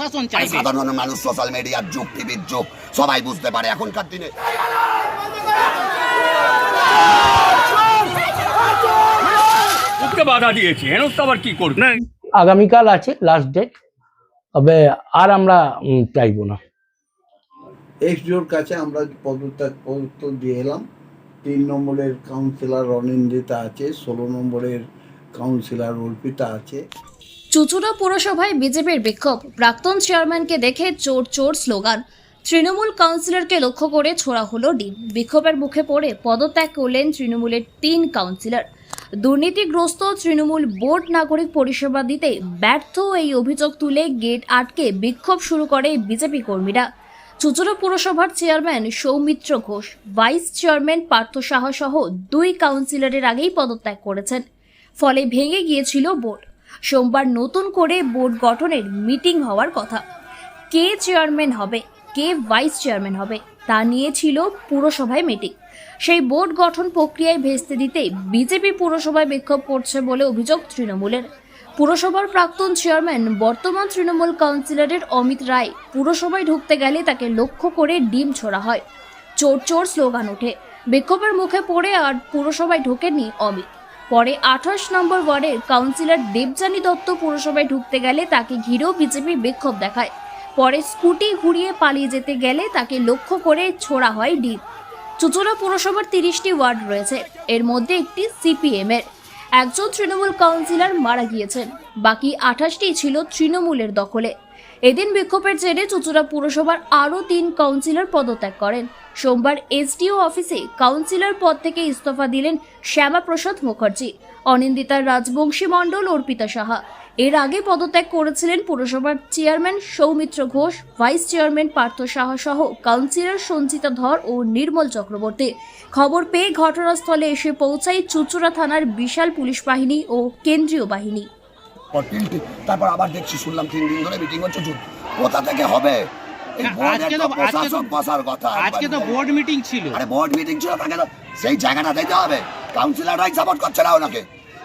প্রশাসন চাইবে? সাধারণ মানুষ, সোশ্যাল মিডিয়ার যুগ, টিভির যুগ, সবাই বুঝতে পারে এখনকার দিনে। বাধা দিয়েছে হেনস্থা, আবার কি করবে? না, আগামীকাল আছে লাস্ট ডেট, তবে আর আমরা চাইবো না। এক্সডিওর কাছে আমরা পদত্যাগ দিয়ে এলাম। 3 নম্বরের কাউন্সিলর অনিন্দিতা আছে, 16 নম্বরের কাউন্সিলর অর্পিতা আছে। চুঁচুড়া পুরসভায় বিজেপির বিক্ষোভ, প্রাক্তন চেয়ারম্যানকে দেখে চোর চোর স্লোগান, তৃণমূল কাউন্সিলরকে লক্ষ্য করে ছোড়া হলো ডিম। বিক্ষোভের মুখে পড়ে পদত্যাগ করলেন তৃণমূলের 3 কাউন্সিলর। দুর্নীতিগ্রস্ত তৃণমূল বোর্ড নাগরিক পরিষেবা দিতে ব্যর্থ, এই অভিযোগ তুলে গেট আটকে বিক্ষোভ শুরু করে বিজেপি কর্মীরা। চুঁচুড়া পুরসভার chairman Soumitra Ghosh, vice chairman Partha Saha সহ 2 কাউন্সিলরের আগেই পদত্যাগ করেছেন। ফলে ভেঙে গিয়েছিল বোর্ড। সোমবার নতুন করে বোর্ড গঠনের মিটিং হওয়ার কথা। কে চেয়ারম্যান হবে, কে ভাইস চেয়ারম্যান হবে তা নিয়ে ছিল পুরসভায় মিটিং। সেই বোর্ড গঠন প্রক্রিয়ায় ভেস্তে দিতে বিজেপি পুরসভায় বিক্ষোভ করছে বলে অভিযোগ তৃণমূলের। পুরসভার প্রাক্তন চেয়ারম্যান, বর্তমান তৃণমূল কাউন্সিলরের অমিত রায় পুরসভায় ঢুকতে গেলে তাকে লক্ষ্য করে ডিম ছোড়া হয়। চোর চোর স্লোগান ওঠে। বিক্ষোভের মুখে পড়ে আর পুরসভায় ঢোকেননি অমিত। পরে 28 নম্বর ওয়ার্ডের কাউন্সিলর দেবযানী দত্ত পুরসভায় ঢুকতে গেলে তাকে ঘিরেও বিজেপি বিক্ষোভ দেখায়। পরে স্কুটি ঘুরিয়ে পালিয়ে যেতে গেলে তাকে লক্ষ্য করে ছোড়া হয় ডিম। চুঁচুড়া পুরসভার 30টি ওয়ার্ড রয়েছে, এর মধ্যে একটি সিপিএম-এর। একজন তৃণমূল কাউন্সিলর মারা গিয়েছেন, বাকি 28টি ছিল তৃণমূলের দখলে। এদিন বিক্ষোভের জেরে চুঁচুড়া পুরসভার আরও 3 কাউন্সিলর পদত্যাগ করেন। সোমবার এসডিও অফিসে কাউন্সিলর পদ থেকে ইস্তফা দিলেন শ্যামাপ্রসাদ মুখার্জি, অনিন্দিতা রাজবংশী মণ্ডল, অর্পিতা সাহা। এর আগে পদত্যাগ করেছিলেন পুরসভার chairman Soumitra Ghosh, vice chairman Partha Saha সহ কাউন্সিলর সঞ্চিতা ধর ও নির্মল চক্রবর্তী। খবর পেয়ে ঘটনাস্থলে এসে পৌঁছায় চুঁচুড়া থানার বিশাল পুলিশ বাহিনী ও কেন্দ্রীয় বাহিনী। তারপর আবার দেখছি, শুনলাম 3 দিন ধরে মিটিং হচ্ছে। কোথা থেকে হবে? আজকে তো বোর্ড মিটিং ছিল। আরে বোর্ড মিটিং ছিল, তাকে তো সেই জায়গাটা দিতে হবে। কাউন্সিলররাই সাপোর্ট করছে না ওনাকে,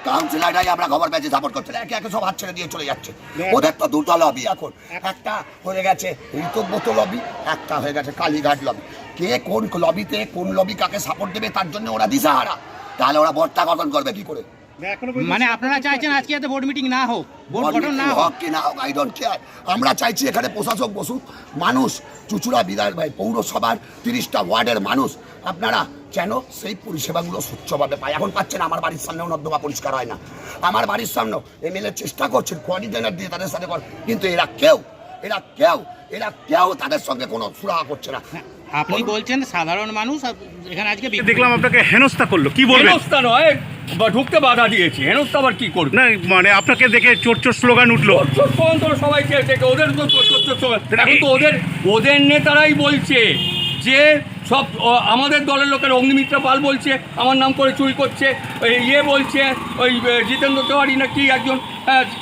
কাউন্সিলররাই আমরা খবর পেয়েছি সাপোর্ট করছে না। একে একে সব হাত ছেড়ে দিয়ে চলে যাচ্ছে। ওদের তো 2টা লবি এখন, একটা হয়ে গেছে ঋতব্রত লবি, একটা হয়ে গেছে কালীঘাট লবি। কে কোন লবিতে কোন লবি কাকে সাপোর্ট দেবে তার জন্য ওরা দিশাহারা। তাহলে ওরা বোর্ডটা গঠন করবে কি করে? মানে আপনারা চাইছেন আজকে যাতে বোর্ড মিটিং না হোক, বোর্ড গঠন না হোক কি না হোক, আই ডোন্ট কেয়ার। আমরা চাইছি এখানে প্রশাসক বসুক, মানুষ, চুঁচুড়া বিধায়ক ভাই, পৌরসভার 30টা ওয়ার্ডের মানুষ আপনারা যেন সেই পরিষেবাগুলো স্বচ্ছভাবে পায়। এখন পাচ্ছেন, আমার বাড়ির সামনেও নর্দমা পরিষ্কার হয় না। আমার বাড়ির সামনেও এমএলএ চেষ্টা করছেন কোঅর্ডিনেটর দিয়ে তাদের সাথে, কিন্তু এরা কেউ তাদের সঙ্গে কোনো সুরাহা করছে না। আপনি বলছেন সাধারণ মানুষ এখানে আজকে দেখলাম আপনাকে হেনস্থা করলো, কি বলবেন? হেনস্থা নয়, ঢুকতে বাধা দিয়েছে, হেনস্থা আবার কি করবে? না, মানে আপনাকে দেখে চোর চোর স্লোগান উঠলো। চোর স্লোগান তো সবাই দেখে, ওদের তো চোর চোর স্লোগান। এখন তো ওদের নেতারাই বলছে যে সব আমাদের দলের লোকের, অগ্নিমিত্রা পাল বলছে আমার নাম করে চুরি করছে, বলছে ওই জিতেন্দ্র তেওয়ারি না কি একজন,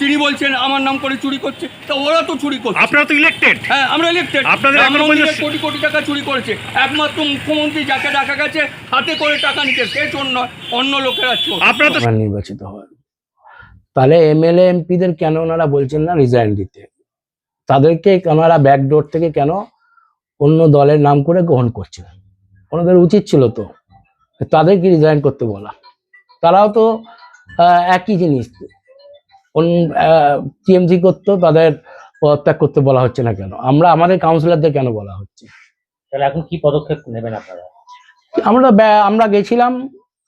তিনি বলছেন আমার নাম করে চুরি করছে। তা ওরা তো চুরি করছে। আপনারা তো ইলেক্টেড। হ্যাঁ, আমরা ইলেক্টেড। আপনাদের কোটি কোটি টাকা চুরি করেছে। একমাত্র মুখ্যমন্ত্রী যাকে দেখা গেছে হাতে করে টাকা নিতে, সে চোর নয়, অন্য লোকেরা চোর। আপনারা তো নির্বাচিত হয়, তাহলে এমএলএ এমপিদের কেন ওনারা বলছেন না রিজাইন দিতে? তাদেরকে ওনারা ব্যাকডোর থেকে কেন অন্য দলের নাম করে গ্রহণ করছে? ওনাদের উচিত ছিল তো তাদেরকে রিজাইন করতে বলা। তারাও তো একই জিনিস টিএমসি করতো, তাদের পদত্যাগ করতে বলা হচ্ছে না কেন? আমাদের কাউন্সিলরদের কেন বলা হচ্ছে? তাহলে এখন কি পদক্ষেপ নেবেন আপনারা? আমরা গেছিলাম,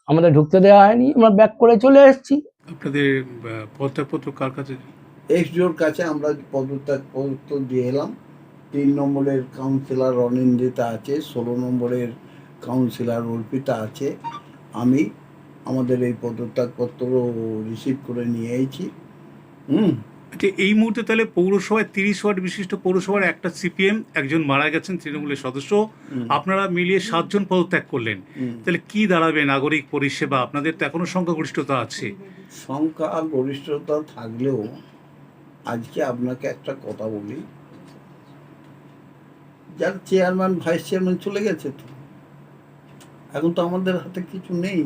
আমাদের ঢুকতে দেওয়া হয়নি, আমরা ব্যাক করে চলে এসেছি। আপনাদের পদত্যাগপত্র কার কাছে? এক্সডিওর কাছে আমরা পদত্যাগ দিয়ে এলাম। 3 নম্বরের কাউন্সিলর অনিন্দিতা আছে, 16 নম্বরের কাউন্সিলর অর্পিতা আছে, আমি আমাদের এই পদত্যাগপত্র রিসিভ করে নিয়ে এসেছি। আচ্ছা, এই মুহূর্তে তাহলে পৌরসভায় 30 ওয়ার্ড বিশিষ্ট পৌরসভার একটা সিপিএম, একজন মারা গেছেন তৃণমূলের সদস্য, আপনারা মিলিয়ে 7 জন পদত্যাগ করলেন। তাহলে কি দাঁড়াবে নাগরিক পরিষেবা? আপনাদের তো এখনো সংখ্যাগরিষ্ঠতা আছে। সংখ্যাগরিষ্ঠতা থাকলেও আজকে আপনাকে একটা কথা বলি, যার চেয়ারম্যান ভাইস চেয়ারম্যান চলে গেছে, তো এখন তো আমাদের হাতে কিছু নেই।